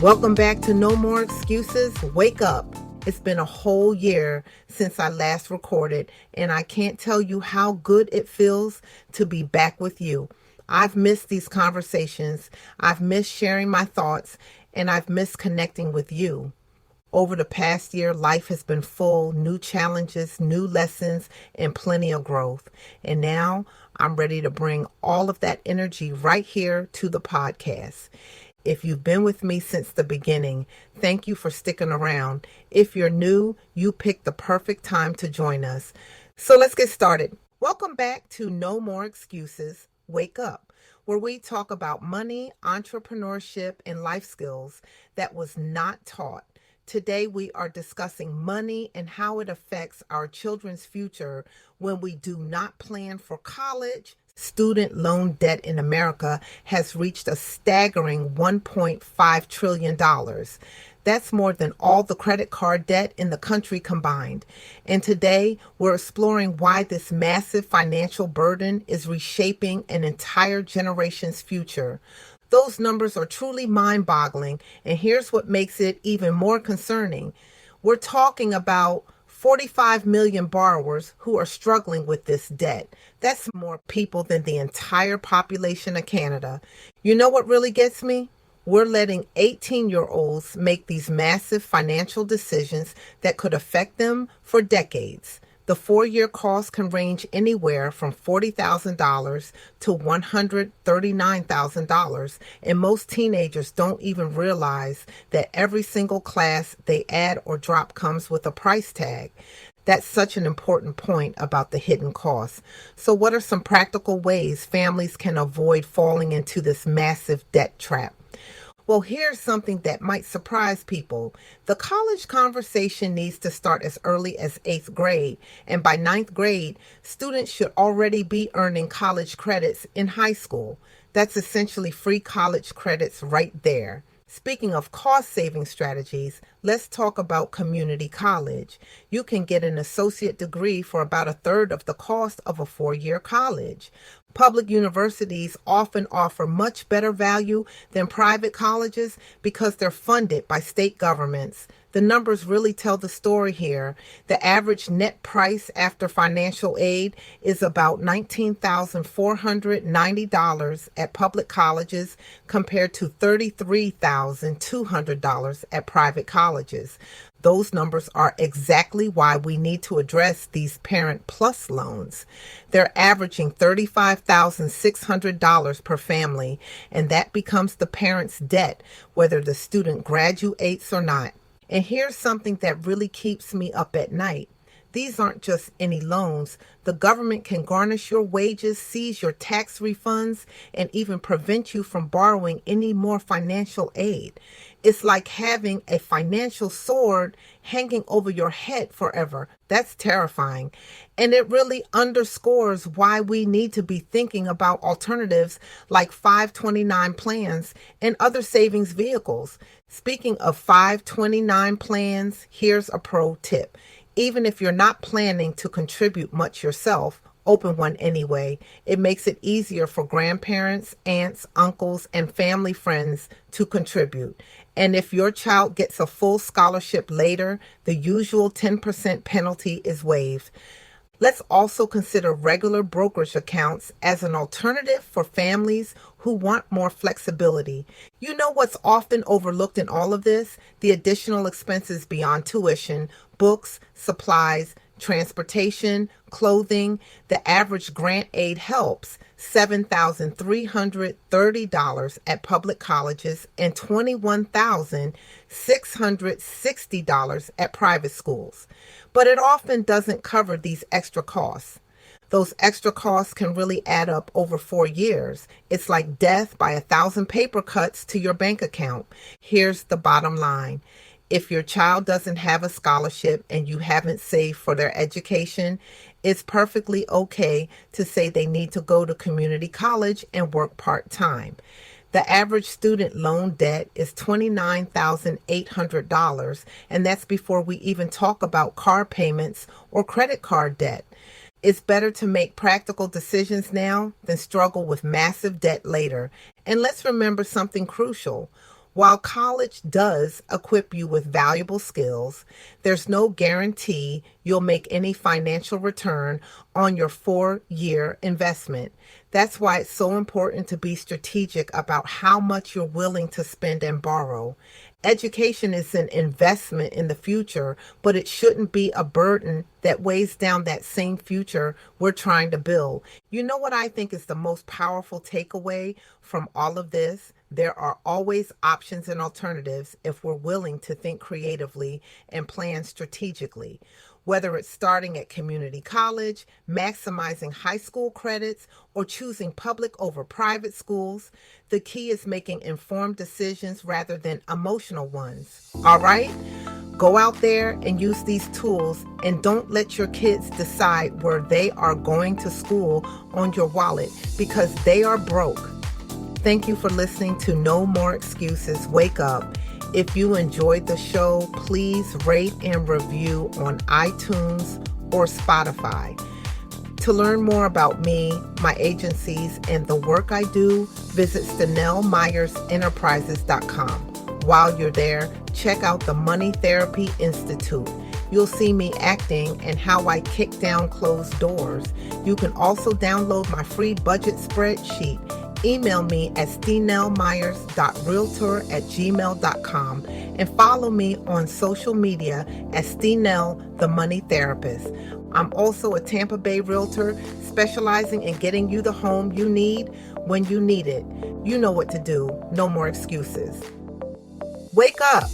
Welcome back to No More Excuses. Wake up. It's been a whole year since I last recorded, and I can't tell you how good it feels to be back with you. I've missed these conversations. I've missed sharing my thoughts, and I've missed connecting with you. Over the past year, life has been full, new challenges, new lessons, and plenty of growth. And now I'm ready to bring all of that energy right here to the podcast. If you've been with me since the beginning, thank you for sticking around. If you're new, you picked the perfect time to join us. So let's get started. Welcome back to No More Excuses, Wake Up, where we talk about money, entrepreneurship, and life skills that was not taught. Today we are discussing money and how it affects our children's future when we do not plan for college. Student loan debt in America has reached a staggering $1.5 trillion. That's more than all the credit card debt in the country combined. And today, we're exploring why this massive financial burden is reshaping an entire generation's future. Those numbers are truly mind-boggling, and here's what makes it even more concerning. We're talking about 45 million borrowers who are struggling with this debt. That's more people than the entire population of Canada. You know what really gets me? We're letting 18-year-olds make these massive financial decisions that could affect them for decades. The 4-year cost can range anywhere from $40,000 to $139,000, and most teenagers don't even realize that every single class they add or drop comes with a price tag. That's such an important point about the hidden costs. So what are some practical ways families can avoid falling into this massive debt trap? Well, here's something that might surprise people. The college conversation needs to start as early as 8th grade, and by 9th grade, students should already be earning college credits in high school. That's essentially free college credits right there. Speaking of cost-saving strategies, let's talk about community college. You can get an associate degree for about 1/3 of the cost of a 4-year college. Public universities often offer much better value than private colleges because they're funded by state governments. The numbers really tell the story here. The average net price after financial aid is about $19,490 at public colleges compared to $33,200 at private colleges. Those numbers are exactly why we need to address these Parent Plus loans. They're averaging $35,600 per family, and that becomes the parent's debt, whether the student graduates or not. And here's something that really keeps me up at night. These aren't just any loans. The government can garnish your wages, seize your tax refunds, and even prevent you from borrowing any more financial aid. It's like having a financial sword hanging over your head forever. That's terrifying. And it really underscores why we need to be thinking about alternatives like 529 plans and other savings vehicles. Speaking of 529 plans, here's a pro tip. Even if you're not planning to contribute much yourself, open one anyway. It makes it easier for grandparents, aunts, uncles, and family friends to contribute. And if your child gets a full scholarship later, the usual 10% penalty is waived. Let's also consider regular brokerage accounts as an alternative for families who want more flexibility. You know what's often overlooked in all of this? The additional expenses beyond tuition, books, supplies, transportation, clothing. The average grant aid helps $7,330 at public colleges and $21,660 at private schools. But it often doesn't cover these extra costs. Those extra costs can really add up over 4 years. It's like death by 1,000 paper cuts to your bank account. Here's the bottom line. If your child doesn't have a scholarship and you haven't saved for their education, it's perfectly okay to say they need to go to community college and work part-time. The average student loan debt is $29,800, and that's before we even talk about car payments or credit card debt. It's better to make practical decisions now than struggle with massive debt later. And let's remember something crucial. While college does equip you with valuable skills, there's no guarantee you'll make any financial return on your 4-year investment. That's why it's so important to be strategic about how much you're willing to spend and borrow. Education is an investment in the future, but it shouldn't be a burden that weighs down that same future we're trying to build. You know what I think is the most powerful takeaway from all of this? There are always options and alternatives if we're willing to think creatively and plan strategically. Whether it's starting at community college, maximizing high school credits, or choosing public over private schools, the key is making informed decisions rather than emotional ones. All right? Go out there and use these tools, and don't let your kids decide where they are going to school on your wallet, because they are broke. Thank you for listening to No More Excuses, Wake Up. If you enjoyed the show, please rate and review on iTunes or Spotify. To learn more about me, my agencies, and the work I do, visit StenellMyersEnterprises.com. While you're there, check out the Money Therapy Institute. You'll see me acting and how I kick down closed doors. You can also download my free budget spreadsheet. Email me at stenellmyers.realtor@gmail.com and follow me on social media at Stenell, the Money Therapist. I'm also a Tampa Bay realtor specializing in getting you the home you need when you need it. You know what to do. No more excuses. Wake up.